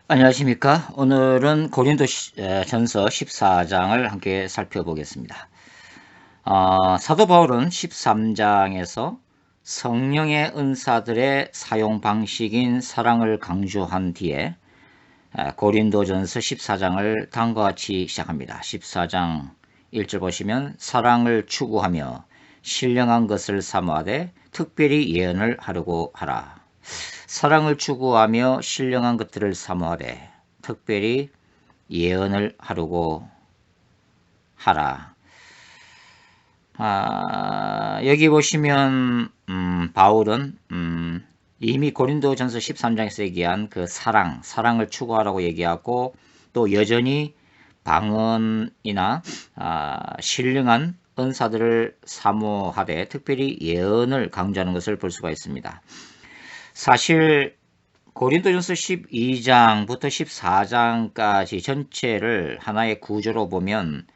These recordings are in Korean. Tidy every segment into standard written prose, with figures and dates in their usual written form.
안녕하십니까. 오늘은 전서 14장을 함께 살펴보겠습니다. 사도 바울은 13장에서 성령의 은사들의 사용 방식인 사랑을 강조한 뒤에 고린도전서 14장을 다음과 같이 시작합니다. 14장 1절 보시면 사랑을 추구하며 신령한 것을 사모하되 특별히 예언을 하려고 하라. 사랑을 추구하며 신령한 것들을 사모하되 특별히 예언을 하려고 하라. 여기 보시면 바울은 이미 고린도전서 13장에서 얘기한 그 사랑을 추구하라고 얘기하고 또 여전히 방언이나 신령한 은사들을 사모하되 특별히 예언을 강조하는 것을 볼 수가 있습니다. 사실 고린도전서 12장부터 14장까지 전체를 하나의 구조로 보면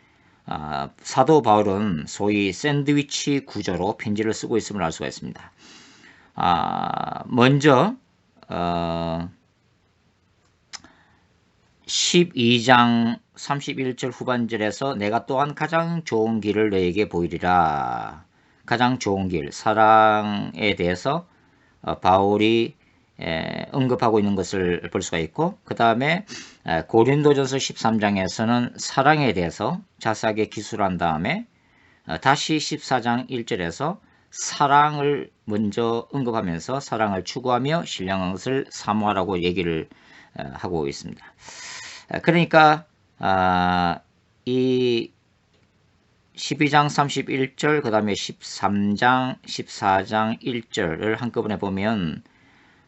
사도 바울은 소위 샌드위치 구조로 편지를 쓰고 있음을 알 수가 있습니다. 먼저 12장 31절 후반절에서 내가 또한 가장 좋은 길을 너에게 보이리라. 가장 좋은 길, 사랑에 대해서 바울이 언급하고 있는 것을 볼 수가 있고, 그 다음에 고린도전서 13장에서는 사랑에 대해서 자세하게 기술한 다음에 다시 14장 1절에서 사랑을 먼저 언급하면서 사랑을 추구하며 신령한 것을 사모하라고 얘기를 하고 있습니다. 그러니까 이 12장 31절 그 다음에 13장 14장 1절을 한꺼번에 보면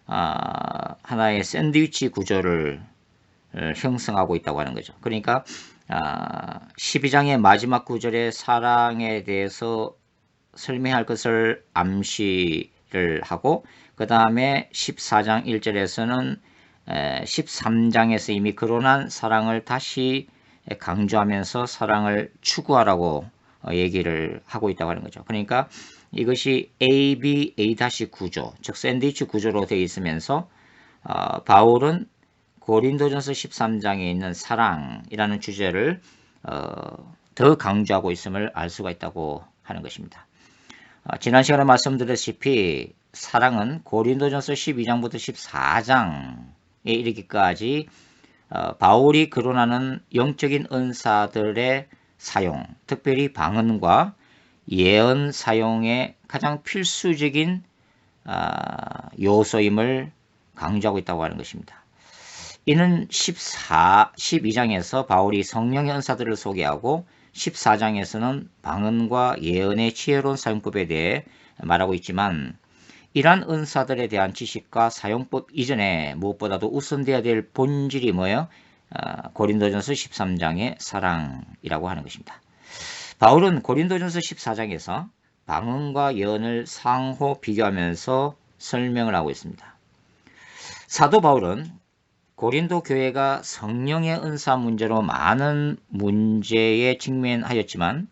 하나의 샌드위치 구조를 형성하고 있다고 하는 거죠. 그러니까 12장의 마지막 구절에 사랑에 대해서 설명할 것을 암시를 하고, 그 다음에 14장 1절에서는 13장에서 이미 거론한 사랑을 다시 강조하면서 사랑을 추구하라고 얘기를 하고 있다고 하는 거죠. 그러니까 이것이 AB, A- 구조, 즉 샌드위치 구조로 되어 있으면서 바울은 고린도전서 13장에 있는 사랑이라는 주제를 더 강조하고 있음을 알 수가 있다고 하는 것입니다. 지난 시간에 말씀드렸다시피 사랑은 고린도전서 12장부터 14장에 이르기까지 바울이 거론하는 영적인 은사들의 사용, 특별히 방언과 예언 사용의 가장 필수적인 요소임을 강조하고 있다고 하는 것입니다. 이는 12장에서 바울이 성령의 은사들을 소개하고 14장에서는 방언과 예언의 지혜로운 사용법에 대해 말하고 있지만, 이러한 은사들에 대한 지식과 사용법 이전에 무엇보다도 우선되어야 될 본질이 뭐예요? 고린도전서 13장의 사랑이라고 하는 것입니다. 바울은 고린도전서 14장에서 방언과 예언을 상호 비교하면서 설명을 하고 있습니다. 사도 바울은 고린도 교회가 성령의 은사 문제로 많은 문제에 직면하였지만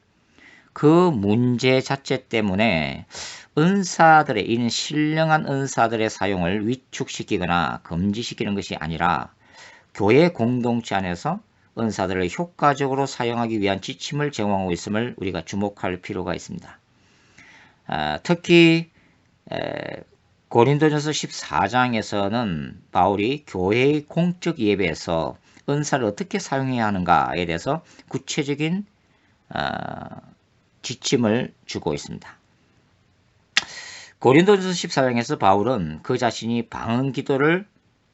그 문제 자체 때문에 은사들의 이는 신령한 은사들의 사용을 위축시키거나 금지시키는 것이 아니라 교회 공동체 안에서 은사들을 효과적으로 사용하기 위한 지침을 제공하고 있음을 우리가 주목할 필요가 있습니다. 특히 고린도전서 14장에서는 바울이 교회의 공적 예배에서 은사를 어떻게 사용해야 하는가에 대해서 구체적인 지침을 주고 있습니다. 고린도전서 14장에서 바울은 그 자신이 방언 기도를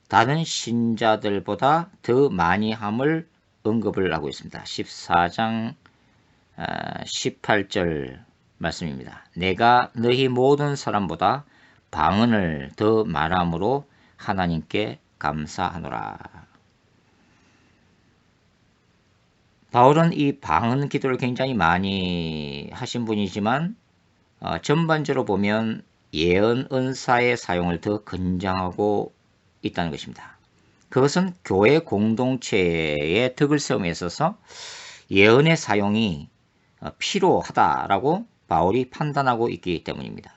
다른 신자들보다 더 많이 함을 언급을 하고 있습니다. 14장 18절 말씀입니다. 내가 너희 모든 사람보다 방언을 더 말함으로 하나님께 감사하노라. 바울은 이 방언 기도를 굉장히 많이 하신 분이지만 전반적으로 보면 예언 은사의 사용을 더 권장하고 있다는 것입니다. 그것은 교회 공동체의 덕을 세움에 있어서 예언의 사용이 필요하다라고 바울이 판단하고 있기 때문입니다.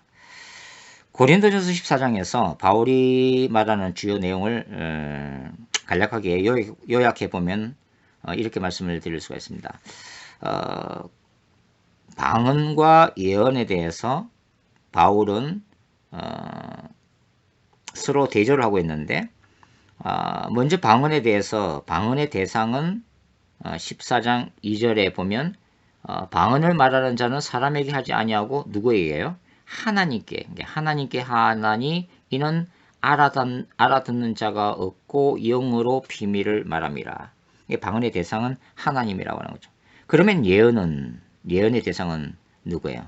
고린도전서 14장에서 바울이 말하는 주요 내용을 간략하게 요약해 보면 이렇게 말씀을 드릴 수가 있습니다. 방언과 예언에 대해서 바울은 서로 대조를 하고 있는데 먼저 방언에 대해서 방언의 대상은 14장 2절에 보면 방언을 말하는 자는 사람에게 하지 아니하고 누구에게요? 하나님께 하나니 이는 알아듣는 자가 없고 영으로 비밀을 말함이라. 방언의 대상은 하나님이라고 하는 거죠. 그러면 예언의 대상은 누구예요?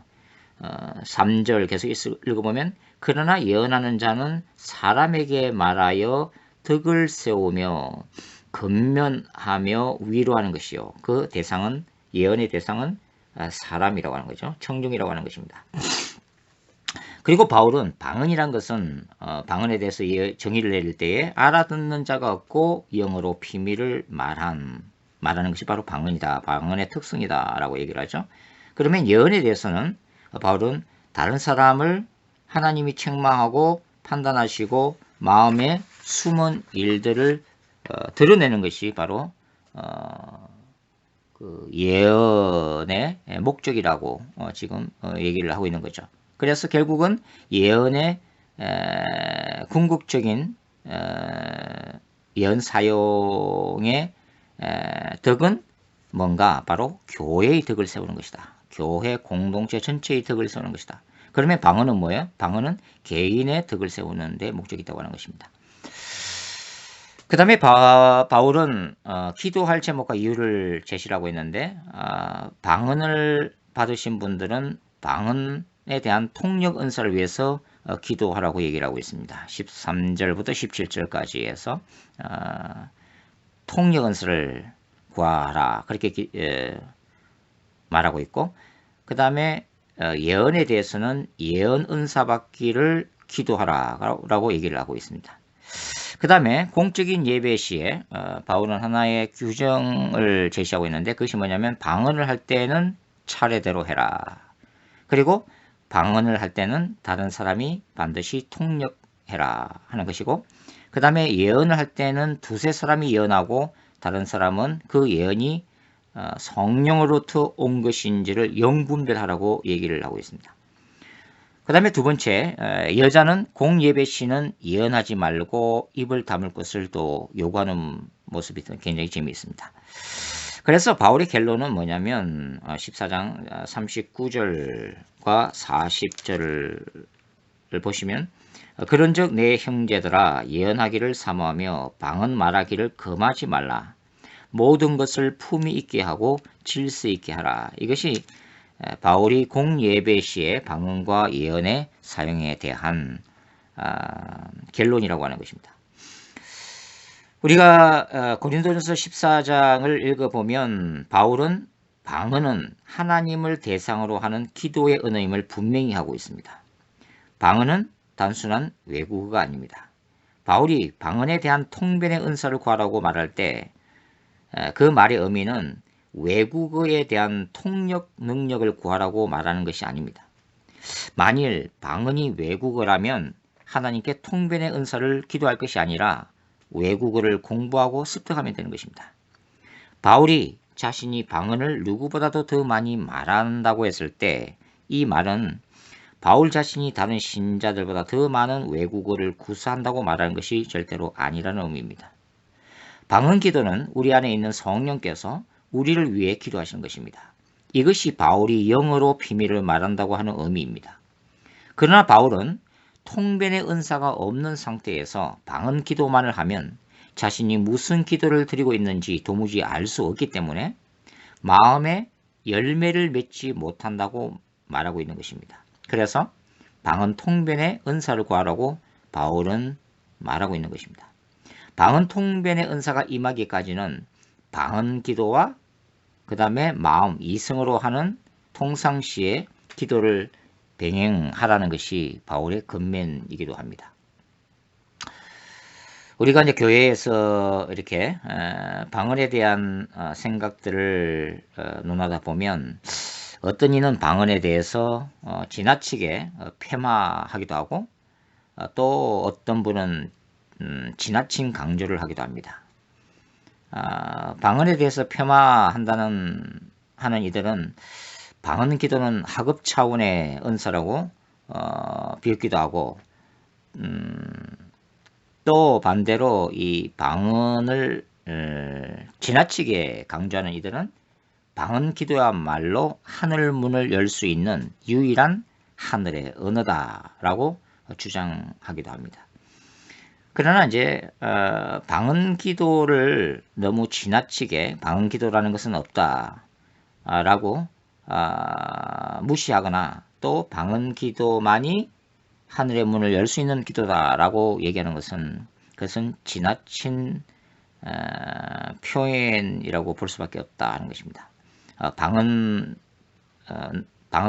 3절 계속 읽어보면 그러나 예언하는 자는 사람에게 말하여 덕을 세우며 건면하며 위로하는 것이요. 그 대상은 예언의 대상은 사람이라고 하는 거죠. 청중이라고 하는 것입니다. 그리고 바울은 방언이란 것은 방언에 대해서 정의를 내릴 때에 알아듣는 자가 없고 영어로 비밀을 말하는 것이 바로 방언이다. 방언의 특성이다 라고 얘기를 하죠. 그러면 예언에 대해서는 바울은 다른 사람을 하나님이 책망하고 판단하시고 마음의 숨은 일들을 드러내는 것이 바로 그 예언의 목적이라고 지금 얘기를 하고 있는 거죠. 그래서 결국은 예언의 궁극적인 예언 사용의 덕은 뭔가 바로 교회의 덕을 세우는 것이다. 교회 공동체 전체의 덕을 세우는 것이다. 그러면 방언은 뭐예요? 방언은 개인의 덕을 세우는 데 목적이 있다고 하는 것입니다. 그 다음에 바울은 기도할 제목과 이유를 제시하고 있는데 방언을 받으신 분들은 방언에 대한 통역 은사를 위해서 기도하라고 얘기를 하고 있습니다. 13절부터 17절까지 해서 통역 은사를 구하라 그렇게 말하고 있고 그 다음에 예언에 대해서는 예언 은사 받기를 기도하라고 얘기를 하고 있습니다. 그 다음에 공적인 예배 시에 바울은 하나의 규정을 제시하고 있는데 그것이 뭐냐면 방언을 할 때는 차례대로 해라. 그리고 방언을 할 때는 다른 사람이 반드시 통역해라 하는 것이고 그 다음에 예언을 할 때는 두세 사람이 예언하고 다른 사람은 그 예언이 성령으로부터 온 것인지를 영분별하라고 얘기를 하고 있습니다. 그 다음에 두 번째, 여자는 공예배 시는 예언하지 말고 입을 다물 것을 또 요구하는 모습이 굉장히 재미있습니다. 그래서 바울의 결론은 뭐냐면 14장 39절과 40절을 보시면 그런즉 내 형제들아 예언하기를 사모하며 방언 말하기를 금하지 말라. 모든 것을 품위 있게 하고 질서 있게 하라. 이것이 바울이 공예배 시의 방언과 예언의 사용에 대한 결론이라고 하는 것입니다. 우리가 고린도전서 14장을 읽어보면 바울은 방언은 하나님을 대상으로 하는 기도의 언어임을 분명히 하고 있습니다. 방언은 단순한 외국어가 아닙니다. 바울이 방언에 대한 통변의 은사를 구하라고 말할 때 그 말의 의미는 외국어에 대한 통역 능력을 구하라고 말하는 것이 아닙니다. 만일 방언이 외국어라면 하나님께 통변의 은사를 기도할 것이 아니라 외국어를 공부하고 습득하면 되는 것입니다. 바울이 자신이 방언을 누구보다도 더 많이 말한다고 했을 때 이 말은 바울 자신이 다른 신자들보다 더 많은 외국어를 구사한다고 말하는 것이 절대로 아니라는 의미입니다. 방언 기도는 우리 안에 있는 성령께서 우리를 위해 기도하시는 것입니다. 이것이 바울이 영어로 비밀을 말한다고 하는 의미입니다. 그러나 바울은 통변의 은사가 없는 상태에서 방언 기도만을 하면 자신이 무슨 기도를 드리고 있는지 도무지 알 수 없기 때문에 마음에 열매를 맺지 못한다고 말하고 있는 것입니다. 그래서 방언 통변의 은사를 구하라고 바울은 말하고 있는 것입니다. 방언 통변의 은사가 임하기까지는 방언 기도와 그 다음에 마음 이성으로 하는 통상시의 기도를 병행하라는 것이 바울의 권면이기도 합니다. 우리가 이제 교회에서 이렇게 방언에 대한 생각들을 논하다 보면 어떤 이는 방언에 대해서 지나치게 폄하하기도 하고 또 어떤 분은 지나친 강조를 하기도 합니다. 방언에 대해서 하는 이들은 방언 기도는 하급 차원의 은사라고 비웃기도 하고, 또 반대로 이 방언을 지나치게 강조하는 이들은 방언 기도야말로 하늘 문을 열 수 있는 유일한 하늘의 언어다라고 주장하기도 합니다. 그러나 이제 방언 기도를 너무 지나치게 방언 기도라는 것은 없다라고 무시하거나 또 방언 기도만이 하늘의 문을 열 수 있는 기도다라고 얘기하는 것은 그것은 지나친 표현이라고 볼 수밖에 없다 하는 것입니다. 방언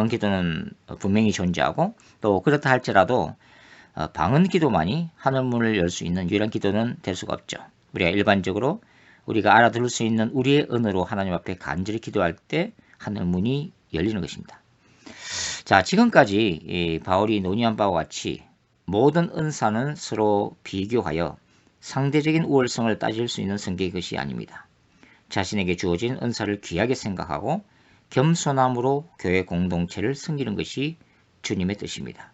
기도는 분명히 존재하고 또 그렇다 할지라도 방언 기도만이 하늘 문을 열 수 있는 유일한 기도는 될 수가 없죠. 우리가 일반적으로 우리가 알아들을 수 있는 우리의 언어로 하나님 앞에 간절히 기도할 때 하늘 문이 열리는 것입니다. 자, 지금까지 바울이 논의한 바와 같이 모든 은사는 서로 비교하여 상대적인 우월성을 따질 수 있는 성격의 것이 아닙니다. 자신에게 주어진 은사를 귀하게 생각하고 겸손함으로 교회 공동체를 섬기는 것이 주님의 뜻입니다.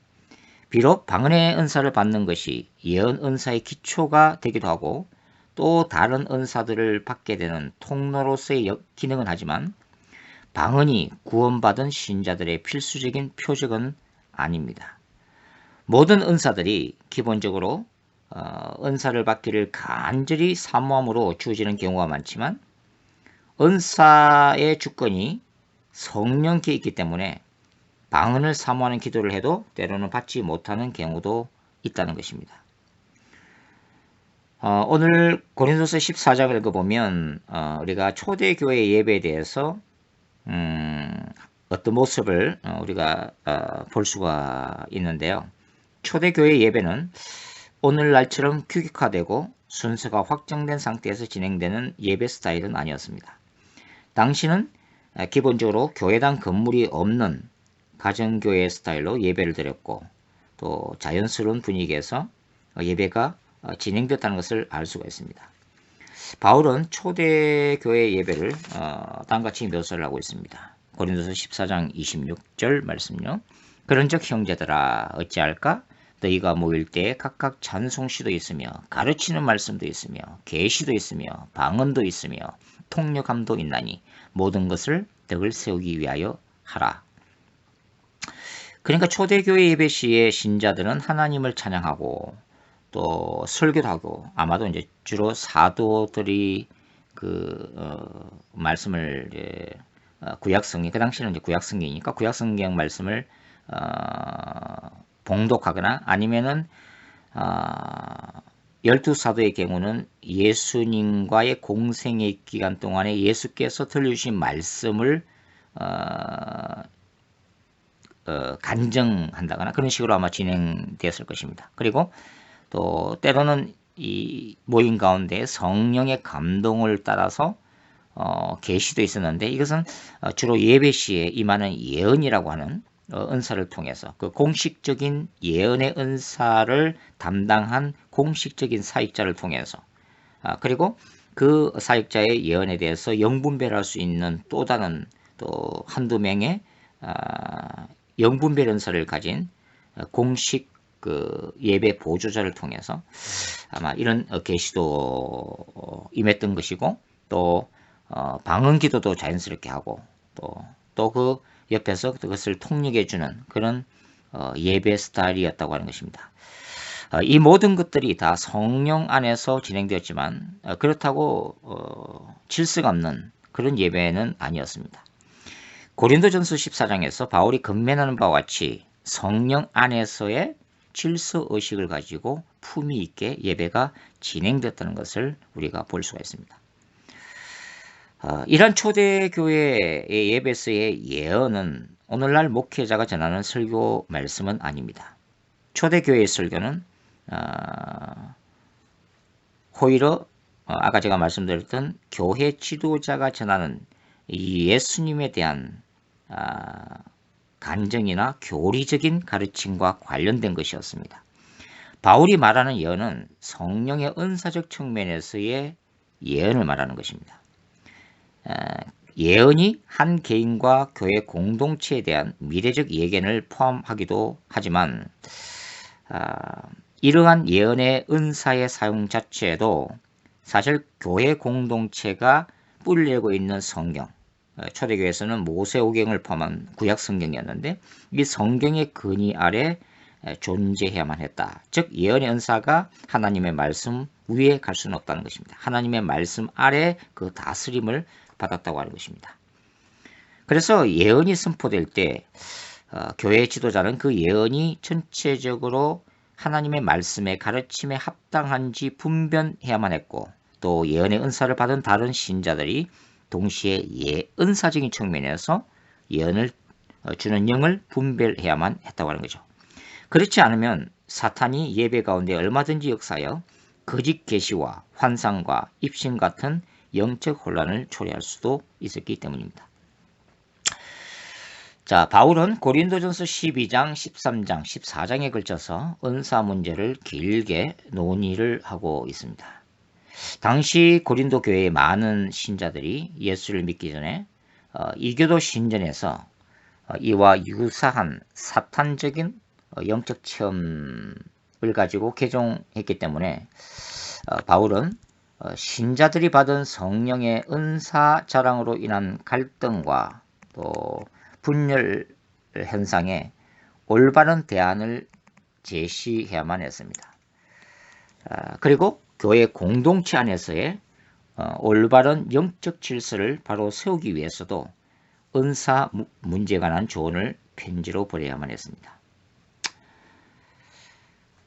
비록 방언의 은사를 받는 것이 예언 은사의 기초가 되기도 하고 또 다른 은사들을 받게 되는 통로로서의 기능은 하지만 방언이 구원받은 신자들의 필수적인 표적은 아닙니다. 모든 은사들이 기본적으로 은사를 받기를 간절히 사모함으로 주어지는 경우가 많지만 은사의 주권이 성령께 있기 때문에 방언을 사모하는 기도를 해도 때로는 받지 못하는 경우도 있다는 것입니다. 오늘 고린도서 14장을 읽어보면 우리가 초대교회 예배에 대해서 어떤 모습을 우리가 볼 수가 있는데요. 초대교회 예배는 오늘날처럼 규격화되고 순서가 확정된 상태에서 진행되는 예배 스타일은 아니었습니다. 당시는 기본적으로 교회당 건물이 없는 가정교회 스타일로 예배를 드렸고 또 자연스러운 분위기에서 예배가 진행됐다는 것을 알 수가 있습니다. 바울은 초대교회 예배를 다음같이 묘사를 하고 있습니다. 고린도서 14장 26절 말씀요. 그런즉 형제들아 어찌할까? 너희가 모일 때에 각각 찬송시도 있으며 가르치는 말씀도 있으며 계시도 있으며 방언도 있으며 통역함도 있나니 모든 것을 덕을 세우기 위하여 하라. 그러니까 초대교회 예배 시에 신자들은 하나님을 찬양하고 또 설교도 하고 아마도 이제 주로 사도들이 말씀을 구약성경 그 당시는 이제 구약성경이니까 구약성경 말씀을 봉독하거나 아니면은 12사도의 경우는 예수님과의 공생의 기간 동안에 예수께서 들려주신 말씀을 간증한다거나 그런 식으로 아마 진행되었을 것입니다. 그리고 또 때로는 이 모임 가운데 성령의 감동을 따라서 계시도 있었는데 이것은 주로 예배 시에 임하는 예언이라고 하는 은사를 통해서 그 공식적인 예언의 은사를 담당한 공식적인 사역자를 통해서 그리고 그 사역자의 예언에 대해서 영분별을 할 수 있는 또 다른 또 한두 명의 영분별 은사를 가진 공식 예배 보조자를 통해서 아마 이런 계시도 임했던 것이고 또 방언 기도도 자연스럽게 하고 또 그 옆에서 그것을 통역해주는 그런 예배 스타일이었다고 하는 것입니다. 이 모든 것들이 다 성령 안에서 진행되었지만 그렇다고 질서가 없는 그런 예배는 아니었습니다. 고린도전서 14장에서 바울이 건면하는 바와 같이 성령 안에서의 질서의식을 가지고 품위 있게 예배가 진행됐다는 것을 우리가 볼 수가 있습니다. 이러한 초대교회의 예배서의 예언은 오늘날 목회자가 전하는 설교 말씀은 아닙니다. 초대교회의 설교는 오히려 아까 제가 말씀드렸던 교회 지도자가 전하는 예수님에 대한 간증이나 교리적인 가르침과 관련된 것이었습니다. 바울이 말하는 예언은 성령의 은사적 측면에서의 예언을 말하는 것입니다. 예언이 한 개인과 교회 공동체에 대한 미래적 예견을 포함하기도 하지만 이러한 예언의 은사의 사용 자체에도 사실 교회 공동체가 뿌리내고 있는 성경, 초대교회에서는 모세오경을 포함한 구약 성경이었는데 이 성경의 근위 아래 존재해야만 했다. 즉 예언의 은사가 하나님의 말씀 위에 갈 수는 없다는 것입니다. 하나님의 말씀 아래 그 다스림을 받았다고 하는 것입니다. 그래서 예언이 선포될 때 교회 지도자는 그 예언이 전체적으로 하나님의 말씀의 가르침에 합당한지 분별해야만 했고 또 예언의 은사를 받은 다른 신자들이 동시에 은사적인 측면에서 예언을 주는 영을 분별해야만 했다고 하는 거죠. 그렇지 않으면 사탄이 예배 가운데 얼마든지 역사하여 거짓 계시와 환상과 입신 같은 영적 혼란을 초래할 수도 있었기 때문입니다. 자, 바울은 고린도전서 12장, 13장, 14장에 걸쳐서 은사 문제를 길게 논의를 하고 있습니다. 당시 고린도 교회의 많은 신자들이 예수를 믿기 전에 이교도 신전에서 이와 유사한 사탄적인 영적 체험을 가지고 개종했기 때문에 바울은 신자들이 받은 성령의 은사 자랑으로 인한 갈등과 또 분열 현상에 올바른 대안을 제시해야만 했습니다. 그리고 교회 공동체 안에서의 올바른 영적 질서를 바로 세우기 위해서도 은사 문제에 관한 조언을 편지로 보내야만 했습니다.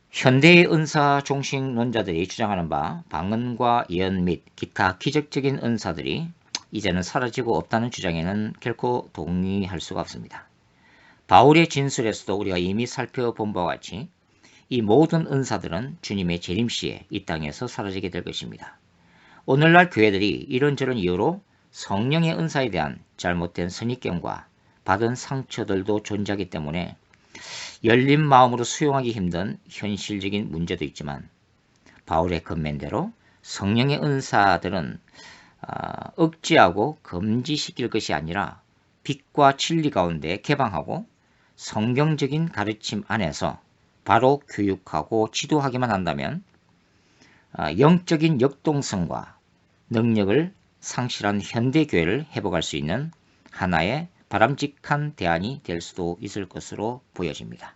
현대의 은사 종식론자들이 주장하는 바 방언과 예언 및 기타 기적적인 은사들이 이제는 사라지고 없다는 주장에는 결코 동의할 수가 없습니다. 바울의 진술에서도 우리가 이미 살펴본 바와 같이 이 모든 은사들은 주님의 재림시에 이 땅에서 사라지게 될 것입니다. 오늘날 교회들이 이런저런 이유로 성령의 은사에 대한 잘못된 선입견과 받은 상처들도 존재하기 때문에 열린 마음으로 수용하기 힘든 현실적인 문제도 있지만 바울의 권면대로 성령의 은사들은 억제하고 금지시킬 것이 아니라 빛과 진리 가운데 개방하고 성경적인 가르침 안에서 바로 교육하고 지도하기만 한다면 영적인 역동성과 능력을 상실한 현대교회를 회복할 수 있는 하나의 바람직한 대안이 될 수도 있을 것으로 보여집니다.